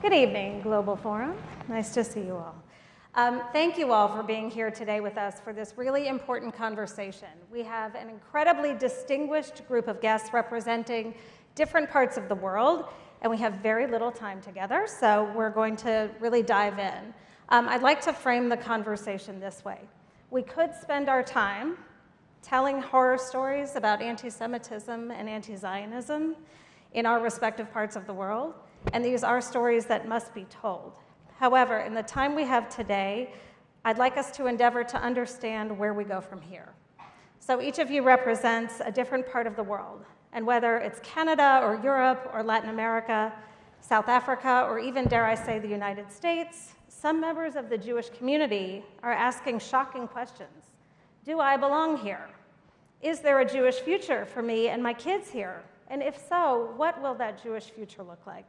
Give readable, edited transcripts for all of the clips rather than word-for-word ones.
Good evening, Global Forum. Nice to see you all. Thank you all for being here today with us for this really important conversation. We have an incredibly distinguished group of guests representing different parts of the world, and we have very little time together, so we're going to really dive in. I'd like to frame the conversation this way. We could spend our time telling horror stories about anti-Semitism and anti-Zionism in our respective parts of the world, and these are stories that must be told. However, in the time we have today, I'd like us to endeavor to understand where we go from here. So each of you represents a different part of the world, and whether it's Canada or Europe or Latin America, South Africa, or even, dare I say, the United States, some members of the Jewish community are asking shocking questions. Do I belong here? Is there a Jewish future for me and my kids here? And if so, what will that Jewish future look like?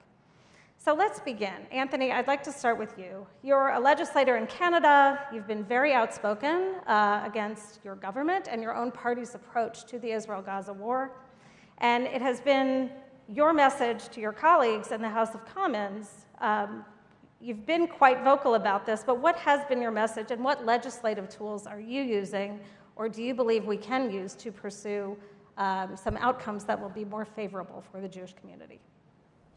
So let's begin. Anthony, I'd like to start with you. You're a legislator in Canada. You've been very outspoken against your government and your own party's approach to the Israel-Gaza war. And it has been your message to your colleagues in the House of Commons. You've been quite vocal about this, but what has been your message, and what legislative tools are you using, or do you believe we can use to pursue some outcomes that will be more favorable for the Jewish community?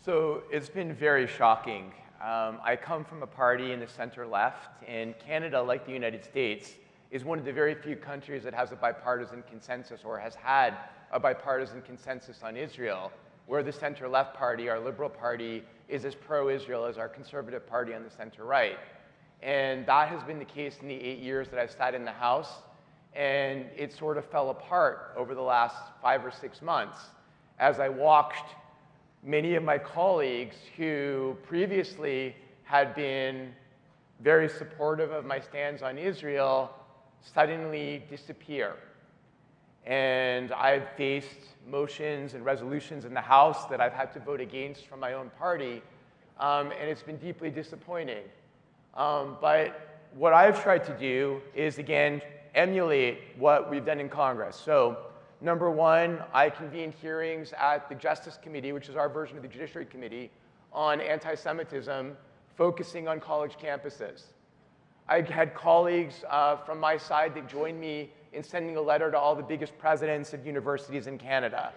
So it's been very shocking. I come from a party in the center-left, and Canada, like the United States, is one of the very few countries that has a bipartisan consensus, or has had a bipartisan consensus on Israel, where the center-left party, our Liberal Party, is as pro-Israel as our Conservative Party on the center-right. And that has been the case in the 8 years that I've sat in the House, and it sort of fell apart over the last 5 or 6 months as I watched many of my colleagues who previously had been very supportive of my stands on Israel suddenly disappear. And I've faced motions and resolutions in the House that I've had to vote against from my own party, and it's been deeply disappointing. But what I've tried to do is, again, emulate what we've done in Congress. So, number one, I convened hearings at the Justice Committee, which is our version of the Judiciary Committee, on anti-Semitism, focusing on college campuses. I had colleagues from my side that joined me in sending a letter to all the biggest presidents of universities in Canada.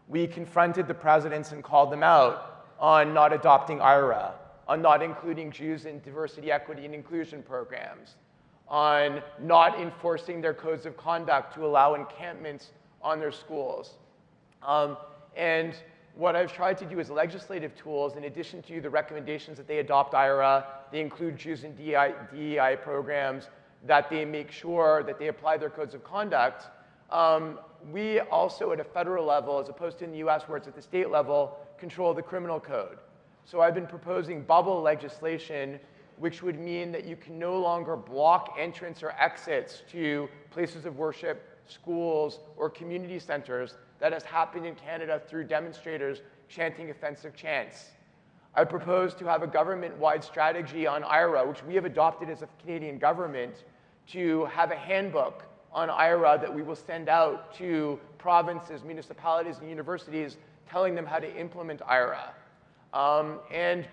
We confronted the presidents and called them out on not adopting IHRA, on not including Jews in diversity, equity, and inclusion programs, on not enforcing their codes of conduct to allow encampments on their schools. And what I've tried to do is legislative tools, in addition to the recommendations that they adopt IHRA, they include Jews in DEI programs, that they make sure that they apply their codes of conduct. We also, at a federal level, as opposed to in the US where it's at the state level, control the criminal code. So I've been proposing bubble legislation, which would mean that you can no longer block entrance or exits to places of worship, schools, or community centers that has happened in Canada through demonstrators chanting offensive chants. I propose to have a government-wide strategy on IHRA, which we have adopted as a Canadian government, to have a handbook on IHRA that we will send out to provinces, municipalities, and universities, telling them how to implement IHRA. And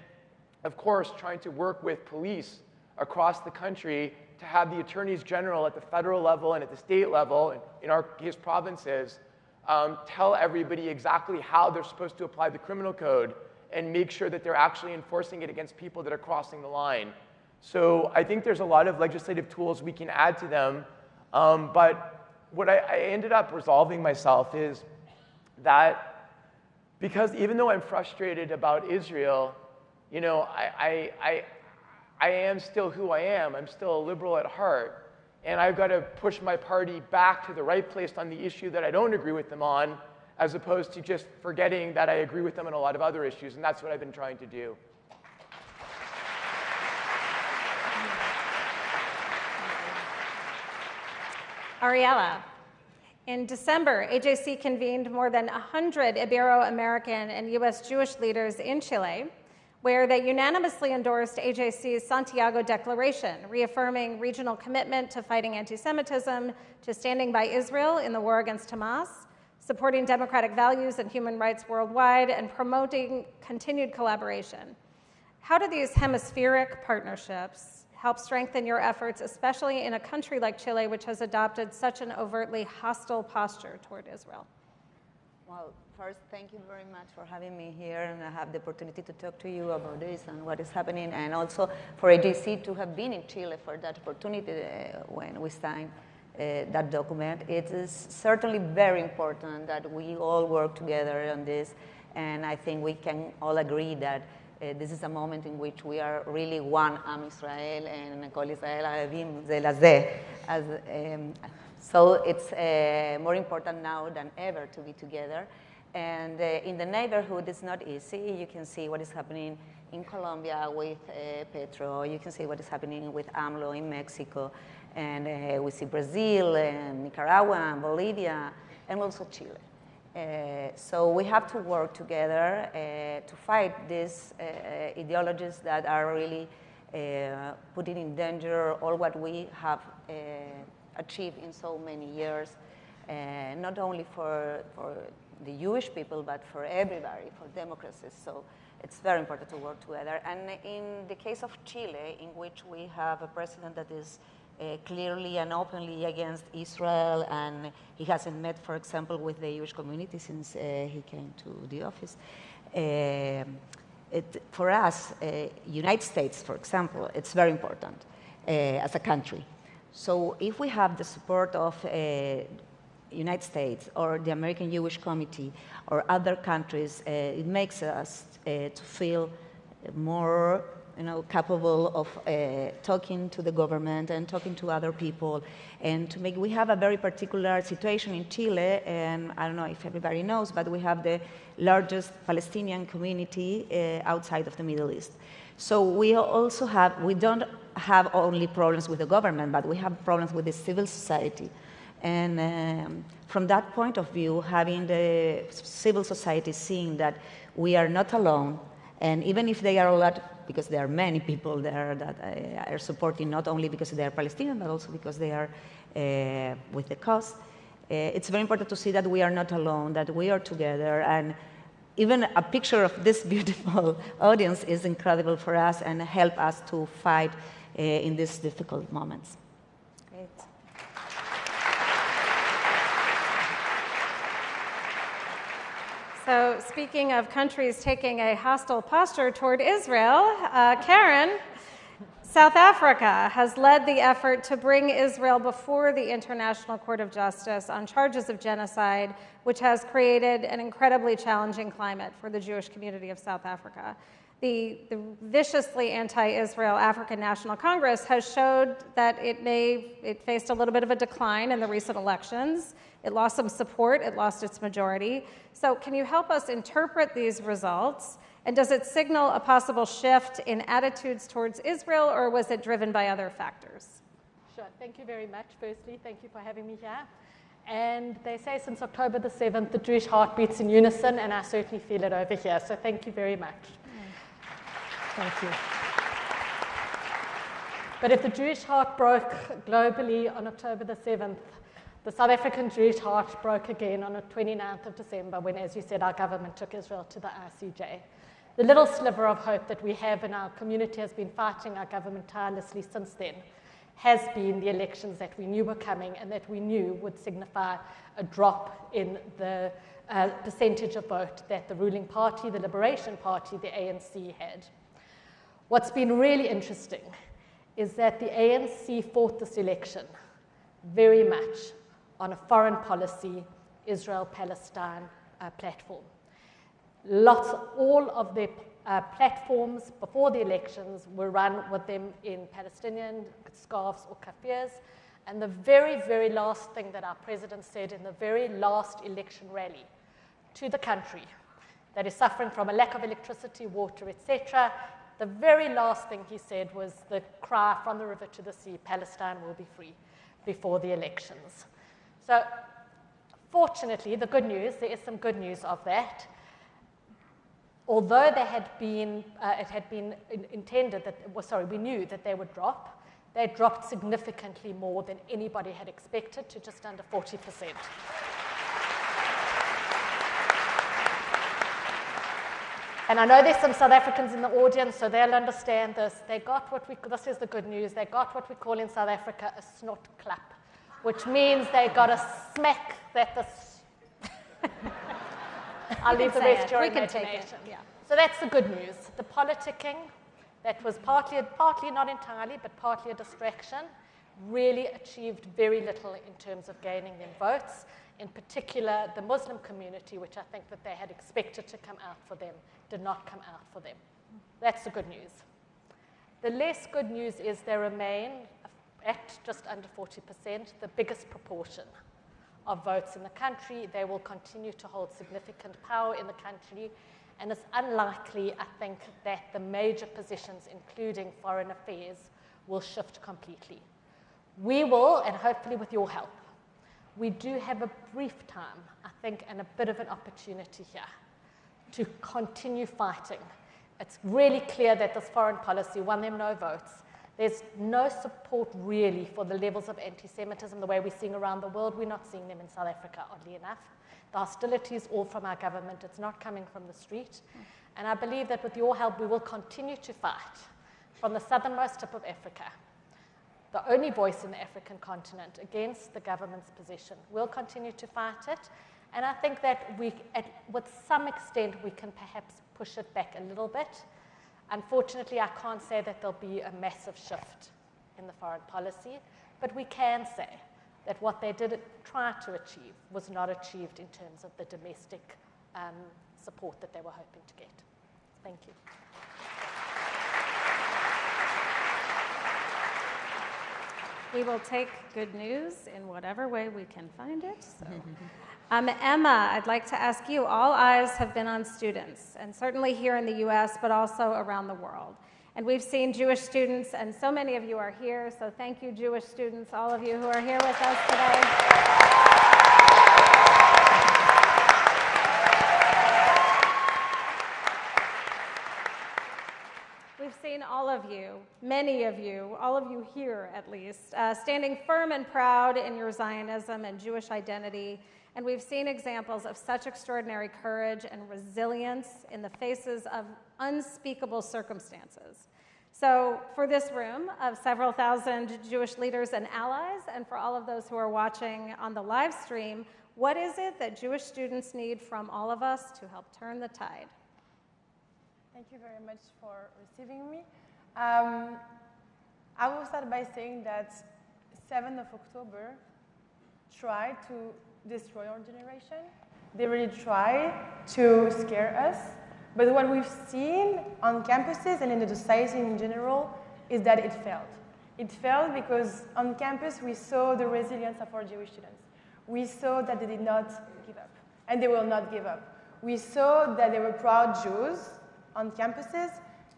of course, trying to work with police across the country to have the attorneys general at the federal level and at the state level, and in our case provinces, tell everybody exactly how they're supposed to apply the criminal code and make sure that they're actually enforcing it against people that are crossing the line. So I think there's a lot of legislative tools we can add to them, but what I ended up resolving myself is that because even though I'm frustrated about Israel, you know, I am still who I am. I'm still a liberal at heart. And I've got to push my party back to the right place on the issue that I don't agree with them on, as opposed to just forgetting that I agree with them on a lot of other issues. And that's what I've been trying to do. Ariela. In December, AJC convened more than 100 Ibero-American and US Jewish leaders in Chile, where they unanimously endorsed AJC's Santiago Declaration, reaffirming regional commitment to fighting anti-Semitism, to standing by Israel in the war against Hamas, supporting democratic values and human rights worldwide, and promoting continued collaboration. How do these hemispheric partnerships help strengthen your efforts, especially in a country like Chile, which has adopted such an overtly hostile posture toward Israel? Well, first, thank you very much for having me here, and I have the opportunity to talk to you about this and what is happening, and also for AJC to have been in Chile for that opportunity when we signed that document. It is certainly very important that we all work together on this, and I think we can all agree that this is a moment in which we are really one Am Israel, and Kol Israel Ahavim Ze Lazeh. So it's more important now than ever to be together. And in the neighborhood, it's not easy. You can see what is happening in Colombia with Petro. You can see what is happening with AMLO in Mexico. And we see Brazil and Nicaragua and Bolivia, and also Chile. So we have to work together to fight these ideologies that are really putting in danger all what we have achieved in so many years, not only for the Jewish people, but for everybody, for democracy. So it's very important to work together. And in the case of Chile, in which we have a president that is clearly and openly against Israel, and he hasn't met, for example, with the Jewish community since he came to the office. For us, United States, for example, it's very important as a country. So if we have the support of United States or the American Jewish Committee or other countries, it makes us to feel more capable of talking to the government and talking to other people, and to make, we have a very particular situation in Chile, and I don't know if everybody knows, but we have the largest Palestinian community outside of the Middle East. So we also have, we don't have only problems with the government, but we have problems with the civil society. And from that point of view, having the civil society seeing that we are not alone, and even if they are a lot, because there are many people there that are supporting, not only because they are Palestinian, but also because they are with the cause. It's very important to see that we are not alone, that we are together, and even a picture of this beautiful audience is incredible for us and help us to fight in these difficult moments. Great. So speaking of countries taking a hostile posture toward Israel, Karen, South Africa has led the effort to bring Israel before the International Court of Justice on charges of genocide, which has created an incredibly challenging climate for the Jewish community of South Africa. The viciously anti-Israel African National Congress has showed that it faced a little bit of a decline in the recent elections. It lost some support, it lost its majority. So can you help us interpret these results? And does it signal a possible shift in attitudes towards Israel, or was it driven by other factors? Sure, thank you very much. Firstly, thank you for having me here. And they say since October the 7th, the Jewish heart beats in unison, and I certainly feel it over here. So thank you very much. Thank you. But if the Jewish heart broke globally on October the 7th, the South African Jewish heart broke again on the 29th of December when, as you said, our government took Israel to the ICJ. The little sliver of hope that we have in our community has been fighting our government tirelessly since then, has been the elections that we knew were coming and that we knew would signify a drop in the percentage of vote that the ruling party, the Liberation Party, the ANC, had. What's been really interesting is that the ANC fought this election very much on a foreign policy, Israel-Palestine platform. All of their platforms before the elections were run with them in Palestinian scarves or kafirs, and the very, very last thing that our president said in the very last election rally to the country that is suffering from a lack of electricity, water, etc., the very last thing he said was the cry from the river to the sea, Palestine will be free, before the elections. So fortunately, the good news, there is some good news of that. Although there had been, it had been intended that, we knew that they would drop, they dropped significantly more than anybody had expected, to just under 40%. And I know there's some South Africans in the audience, so they'll understand this. They got what this is the good news, they got what we call in South Africa a snot clap, which means they got a smack that the... I'll leave the rest to your imagination. Yeah. So that's the good news. The politicking, that was partly, not entirely, but partly a distraction, really achieved very little in terms of gaining them votes. In particular, the Muslim community, which I think that they had expected to come out for them, did not come out for them. That's the good news. The less good news is they remain, at just under 40%, the biggest proportion of votes in the country. They will continue to hold significant power in the country, and it's unlikely, I think, that the major positions, including foreign affairs, will shift completely. We will, and hopefully with your help, we do have a brief time, I think, and a bit of an opportunity here to continue fighting. It's really clear that this foreign policy won them no votes. There's no support really for the levels of anti-Semitism the way we're seeing around the world. We're not seeing them in South Africa, oddly enough. The hostility is all from our government. It's not coming from the street. And I believe that with your help, we will continue to fight from the southernmost tip of Africa, the only voice in the African continent, against the government's position. We'll continue to fight it. And I think that with some extent, we can perhaps push it back a little bit. Unfortunately, I can't say that there'll be a massive shift in the foreign policy, but we can say that what they did try to achieve was not achieved in terms of the domestic support that they were hoping to get. Thank you. We will take good news in whatever way we can find it. So. Emma, I'd like to ask you, all eyes have been on students, and certainly here in the US, but also around the world. And we've seen Jewish students, and so many of you are here, so thank you, Jewish students, all of you who are here with us today. We've seen all of you, many of you, all of you here at least, standing firm and proud in your Zionism and Jewish identity. And we've seen examples of such extraordinary courage and resilience in the faces of unspeakable circumstances. So for this room of several thousand Jewish leaders and allies, and for all of those who are watching on the live stream, what is it that Jewish students need from all of us to help turn the tide? Thank you very much for receiving me. I will start by saying that 7th of October tried to destroy our generation. They really try to scare us. But what we've seen on campuses and in the society in general is that it failed. It failed because on campus we saw the resilience of our Jewish students. We saw that they did not give up, and they will not give up. We saw that they were proud Jews on campuses.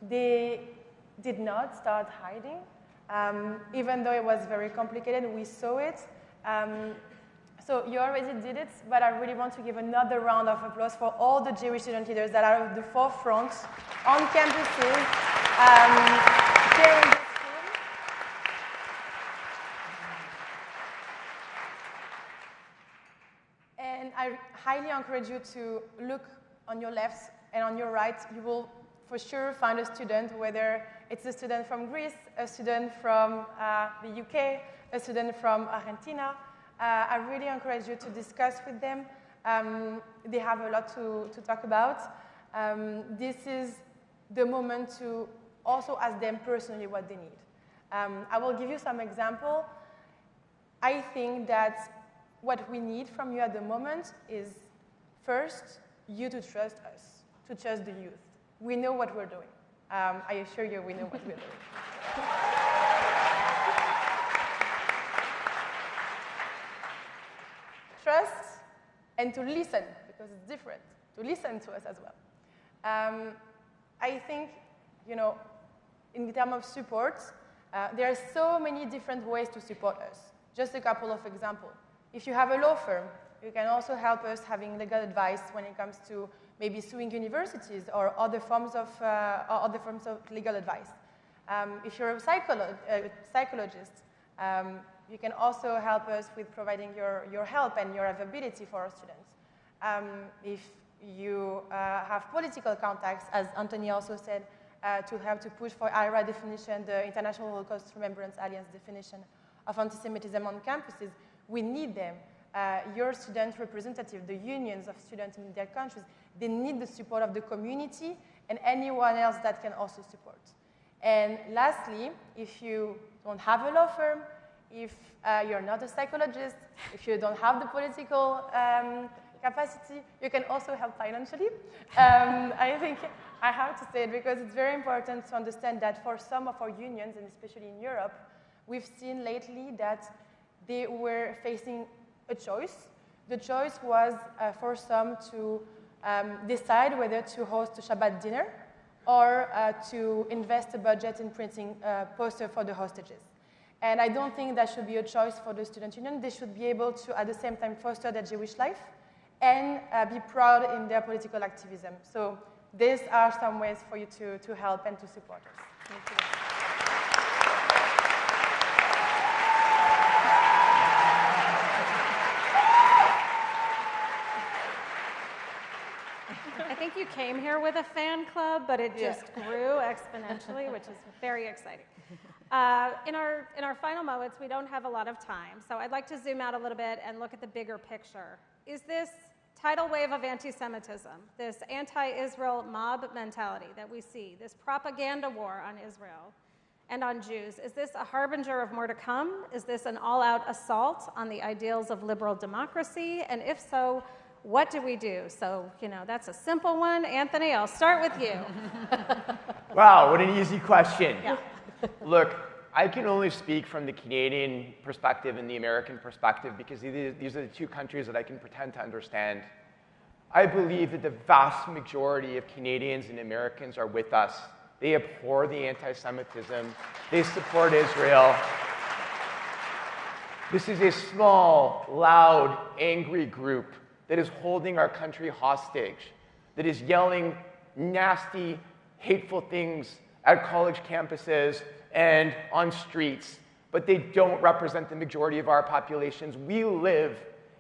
They did not start hiding, even though it was very complicated. We saw it. So you already did it, but I really want to give another round of applause for all the Jewish student leaders that are at the forefront on campuses, here in this room. And I highly encourage you to look on your left and on your right. You will for sure find a student, whether it's a student from Greece, a student from the UK, a student from Argentina. I really encourage you to discuss with them. They have a lot to talk about. This is the moment to also ask them personally what they need. I will give you some example. I think that what we need from you at the moment is, first, you to trust us, to trust the youth. We know what we're doing. I assure you we know what we're doing. Trust and to listen, because it's different, to listen to us as well. I think, in terms of support, there are so many different ways to support us. Just a couple of examples. If you have a law firm, you can also help us having legal advice when it comes to maybe suing universities or other forms of legal advice. If you're a psychologist, you can also help us with providing your help and your availability for our students. If you have political contacts, as Anthony also said, to help to push for IHRA definition, the International Holocaust Remembrance Alliance definition of anti-Semitism on campuses. We need them. Your student representative, the unions of students in their countries, they need the support of the community and anyone else that can also support. And lastly, if you don't have a law firm, if you're not a psychologist, if you don't have the political capacity, you can also help financially. I think I have to say it because it's very important to understand that for some of our unions, and especially in Europe, we've seen lately that they were facing a choice. The choice was for some to decide whether to host a Shabbat dinner or to invest a budget in printing a poster for the hostages. And I don't think that should be a choice for the student union. They should be able to, at the same time, foster their Jewish life and be proud in their political activism. So these are some ways for you to help and to support us. Thank you. I think you came here with a fan club, but it just grew exponentially, which is very exciting. In our final moments, we don't have a lot of time, so I'd like to zoom out a little bit and look at the bigger picture. Is this tidal wave of anti-Semitism, this anti-Israel mob mentality that we see, this propaganda war on Israel and on Jews, is this a harbinger of more to come? Is this an all-out assault on the ideals of liberal democracy? And if so, what do we do? So, that's a simple one. Anthony, I'll start with you. Wow, what an easy question. Yeah. Look, I can only speak from the Canadian perspective and the American perspective because these are the two countries that I can pretend to understand. I believe that the vast majority of Canadians and Americans are with us. They abhor the anti-Semitism. They support Israel. This is a small, loud, angry group that is holding our country hostage, that is yelling nasty, hateful things at college campuses and on streets, but they don't represent the majority of our populations. We live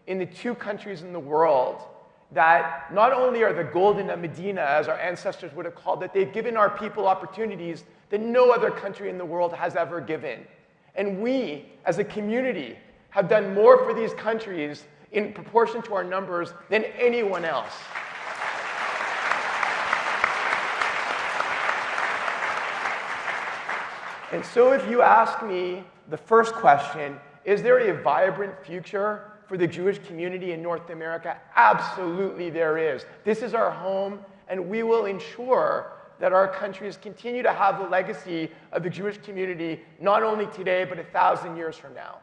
in the two countries in the world that not only are the golden Medina, as our ancestors would have called it, they've given our people opportunities that no other country in the world has ever given. And we, as a community, have done more for these countries in proportion to our numbers than anyone else. And so if you ask me the first question, is there a vibrant future for the Jewish community in North America? Absolutely there is. This is our home, and we will ensure that our countries continue to have the legacy of the Jewish community, not only today, but 1,000 years from now.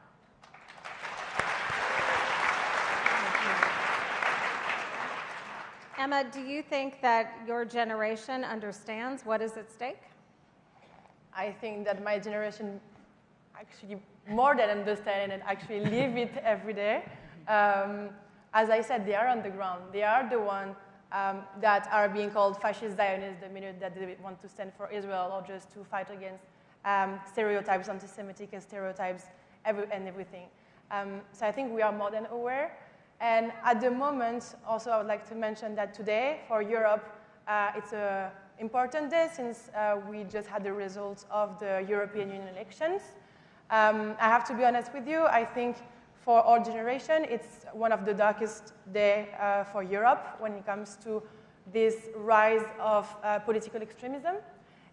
Emma, do you think that your generation understands what is at stake? I think that my generation actually more than understand and actually live it every day. As I said, they are on the ground. They are the ones that are being called fascist Zionists the minute that they want to stand for Israel or just to fight against stereotypes, anti-Semitic stereotypes, and everything. So I think we are more than aware. And at the moment, also I would like to mention that today for Europe, it's an important day since we just had the results of the European Union elections. I have to be honest with you, I think for our generation, it's one of the darkest days for Europe when it comes to this rise of political extremism.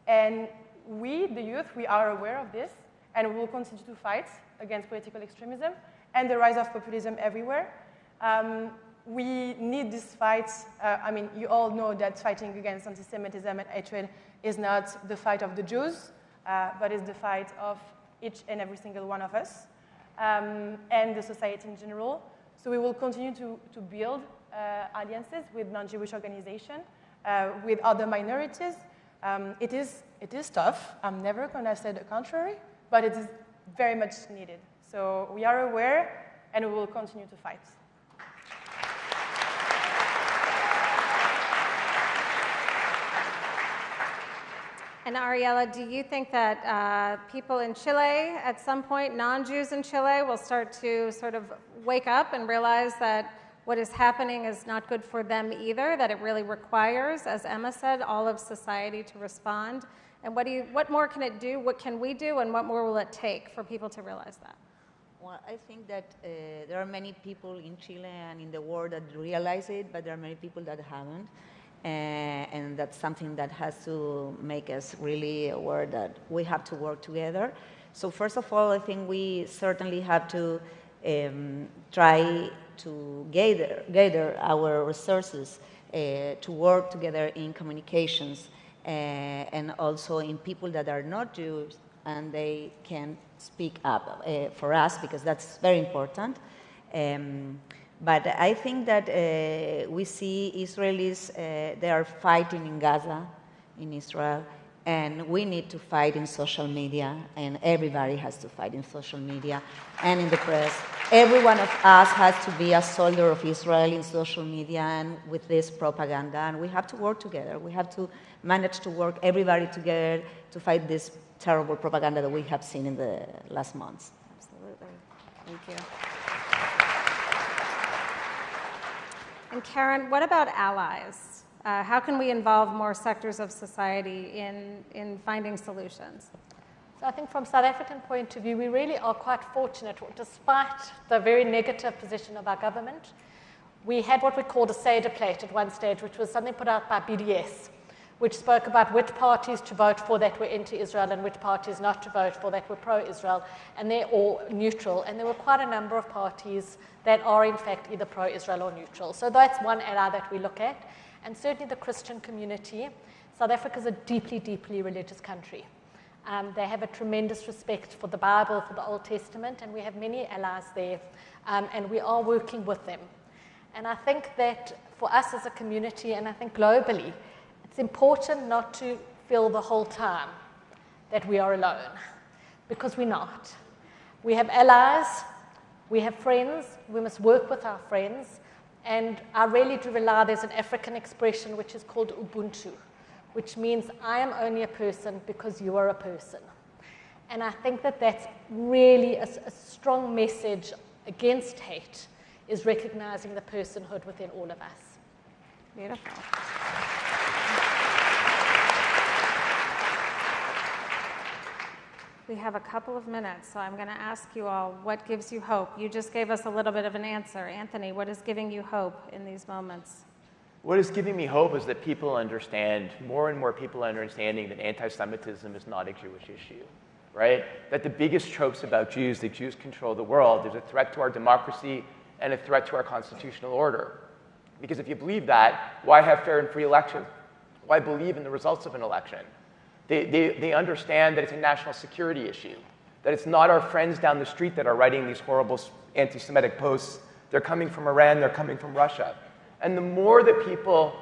And we, the youth, we are aware of this, and we will continue to fight against political extremism and the rise of populism everywhere. We need this fight. I mean, you all know that fighting against anti-Semitism and hatred is not the fight of the Jews, but it's the fight of each and every single one of us and the society in general. So we will continue to build alliances with non-Jewish organizations, with other minorities. It is tough. I'm never going to say the contrary, but it is very much needed. So we are aware, and we will continue to fight. And Ariela, do you think that people in Chile, at some point, non-Jews in Chile, will start to sort of wake up and realize that what is happening is not good for them either, that it really requires, as Emma said, all of society to respond. And what more can it do? What can we do? And what more will it take for people to realize that? Well, I think that there are many people in Chile and in the world that realize it, but there are many people that haven't. And that's something that has to make us really aware that we have to work together. So first of all, I think we certainly have to try to gather our resources to work together in communications and also in people that are not Jews and they can speak up for us, because that's very important. But I think that we see Israelis, they are fighting in Gaza, in Israel, and we need to fight in social media, and everybody has to fight in social media and in the press. Every one of us has to be a soldier of Israel in social media and with this propaganda, and we have to work together. We have to manage to work everybody together to fight this terrible propaganda that we have seen in the last months. Absolutely. Thank you. And Karen, what about allies? How can we involve more sectors of society in finding solutions? So I think from South African point of view, we really are quite fortunate. Despite the very negative position of our government, we had what we called a Seder plate at one stage, which was something put out by BDS, which spoke about which parties to vote for that were anti-Israel and which parties not to vote for that were pro-Israel, and they're all neutral. And there were quite a number of parties that are in fact either pro-Israel or neutral. So that's one ally that we look at. And certainly the Christian community. South Africa is a deeply, deeply religious country. They have a tremendous respect for the Bible, for the Old Testament, and we have many allies there, and we are working with them. And I think that for us as a community, and I think globally, it's important not to feel the whole time that we are alone, because we're not. We have allies, we have friends, we must work with our friends, and I really do rely, there's an African expression which is called Ubuntu, which means I am only a person because you are a person. And I think that that's really a strong message against hate, is recognizing the personhood within all of us. Beautiful. We have a couple of minutes, so I'm going to ask you all, what gives you hope? You just gave us a little bit of an answer. Anthony, what is giving you hope in these moments? What is giving me hope is that people understand, more and more people are understanding that anti-Semitism is not a Jewish issue, right? That the biggest tropes about Jews, that Jews control the world, there's a threat to our democracy and a threat to our constitutional order. Because if you believe that, why have fair and free elections? Why believe in the results of an election? They understand that it's a national security issue, that it's not our friends down the street that are writing these horrible anti-Semitic posts. They're coming from Iran, they're coming from Russia. And the more that people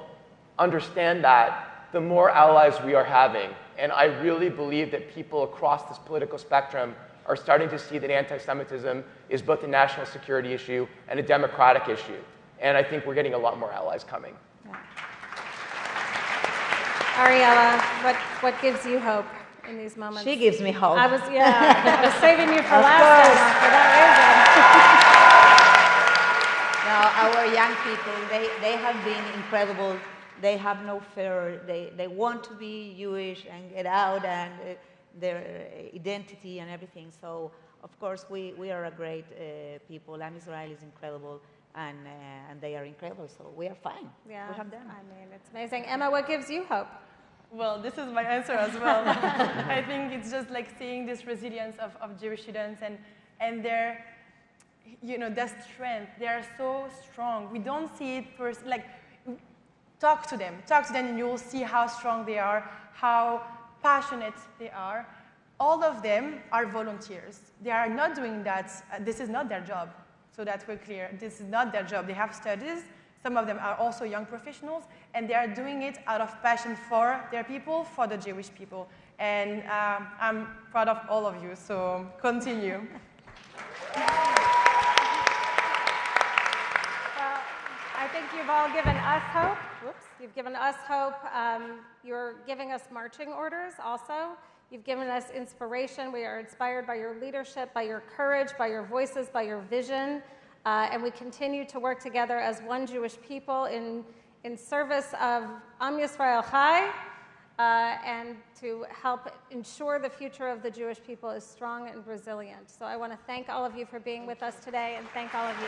understand that, the more allies we are having. And I really believe that people across this political spectrum are starting to see that anti-Semitism is both a national security issue and a democratic issue. And I think we're getting a lot more allies coming. Yeah. Ariela, what gives you hope in these moments? She gives me hope. I was saving you for last time for that reason. No, our young people, they have been incredible. They have no fear. They want to be Jewish and get out and their identity and everything. So, of course, we are a great people, and Israel is incredible, and they are incredible. So we are fine. Yeah, we have them. I mean, it's amazing. Emma, what gives you hope? Well, this is my answer as well. I think it's just like seeing this resilience of Jewish students and their, their strength. They are so strong. We don't see it first. Like, talk to them, and you will see how strong they are, how passionate they are. All of them are volunteers. They are not doing that. This is not their job. So that we're clear. This is not their job. They have studies. Some of them are also young professionals, and they are doing it out of passion for their people, for the Jewish people. And I'm proud of all of you, so continue. Well, I think you've all given us hope. Whoops. You've given us hope. You're giving us marching orders also. You've given us inspiration. We are inspired by your leadership, by your courage, by your voices, by your vision. And we continue to work together as one Jewish people in service of Am Yisrael Chai, and to help ensure the future of the Jewish people is strong and resilient. So I want to thank all of you for being with us today, and thank all of you.